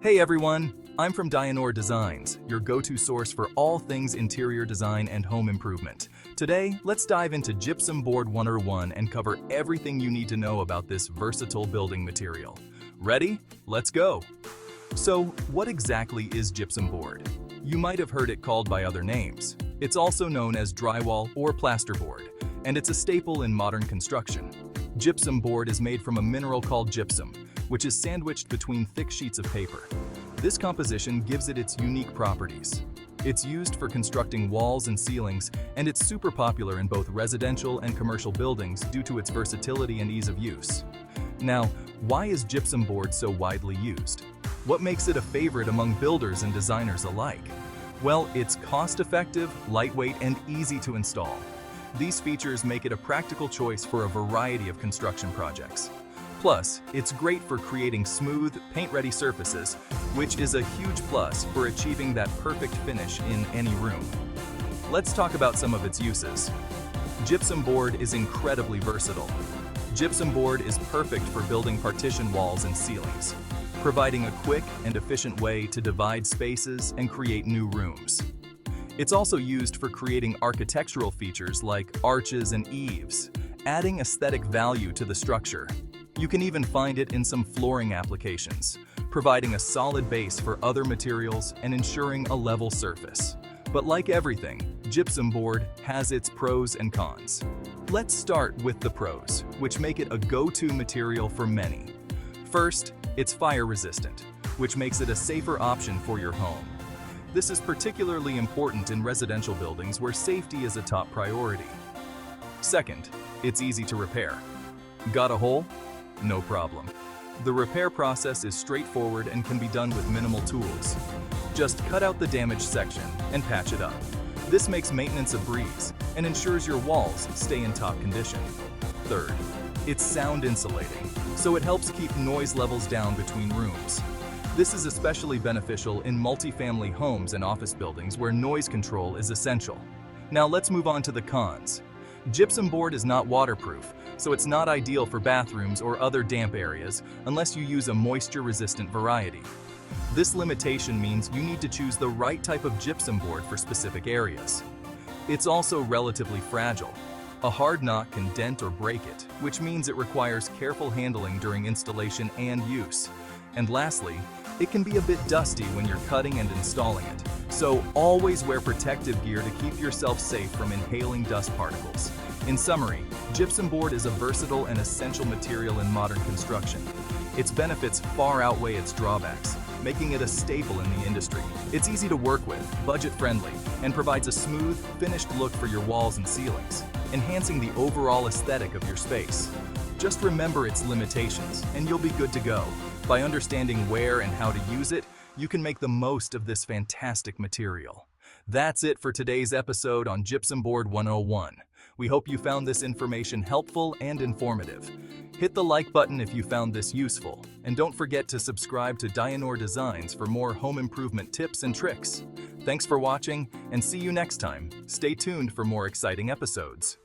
Hey everyone, I'm from Designs, your go-to source for all things interior design and home improvement. Today, let's dive into Gypsum Board 101 and cover everything you need to know about this versatile building material. Ready? Let's go! So, what exactly is gypsum board? You might have heard it called by other names. It's also known as drywall or plasterboard, and it's a staple in modern construction. Gypsum board is made from a mineral called gypsum, which is sandwiched between thick sheets of paper. This composition gives it its unique properties. It's used for constructing walls and ceilings, and it's super popular in both residential and commercial buildings due to its versatility and ease of use. Now, why is gypsum board so widely used? What makes it a favorite among builders and designers alike? Well, it's cost-effective, lightweight, and easy to install. These features make it a practical choice for a variety of construction projects. Plus, it's great for creating smooth, paint-ready surfaces, which is a huge plus for achieving that perfect finish in any room. Let's talk about some of its uses. Gypsum board is incredibly versatile. Gypsum board is perfect for building partition walls and ceilings, providing a quick and efficient way to divide spaces and create new rooms. It's also used for creating architectural features like arches and eaves, adding aesthetic value to the structure. You can even find it in some flooring applications, providing a solid base for other materials and ensuring a level surface. But like everything, gypsum board has its pros and cons. Let's start with the pros, which make it a go-to material for many. First, it's fire resistant, which makes it a safer option for your home. This is particularly important in residential buildings where safety is a top priority. Second, it's easy to repair. Got a hole? No problem. The repair process is straightforward and can be done with minimal tools. Just cut out the damaged section and patch it up. This makes maintenance a breeze and ensures your walls stay in top condition. Third, it's sound insulating, so it helps keep noise levels down between rooms. This is especially beneficial in multifamily homes and office buildings where noise control is essential. Now let's move on to the cons. Gypsum board is not waterproof, so it's not ideal for bathrooms or other damp areas unless you use a moisture-resistant variety. This limitation means you need to choose the right type of gypsum board for specific areas. It's also relatively fragile. A hard knock can dent or break it, which means it requires careful handling during installation and use. And lastly, it can be a bit dusty when you're cutting and installing it. So always wear protective gear to keep yourself safe from inhaling dust particles. In summary, gypsum board is a versatile and essential material in modern construction. Its benefits far outweigh its drawbacks, making it a staple in the industry. It's easy to work with, budget-friendly, and provides a smooth, finished look for your walls and ceilings, enhancing the overall aesthetic of your space. Just remember its limitations, and you'll be good to go. By understanding where and how to use it, you can make the most of this fantastic material. That's it for today's episode on Gypsum Board 101. We hope you found this information helpful and informative. Hit the like button if you found this useful, and don't forget to subscribe to Designs for more home improvement tips and tricks. Thanks for watching, and see you next time. Stay tuned for more exciting episodes.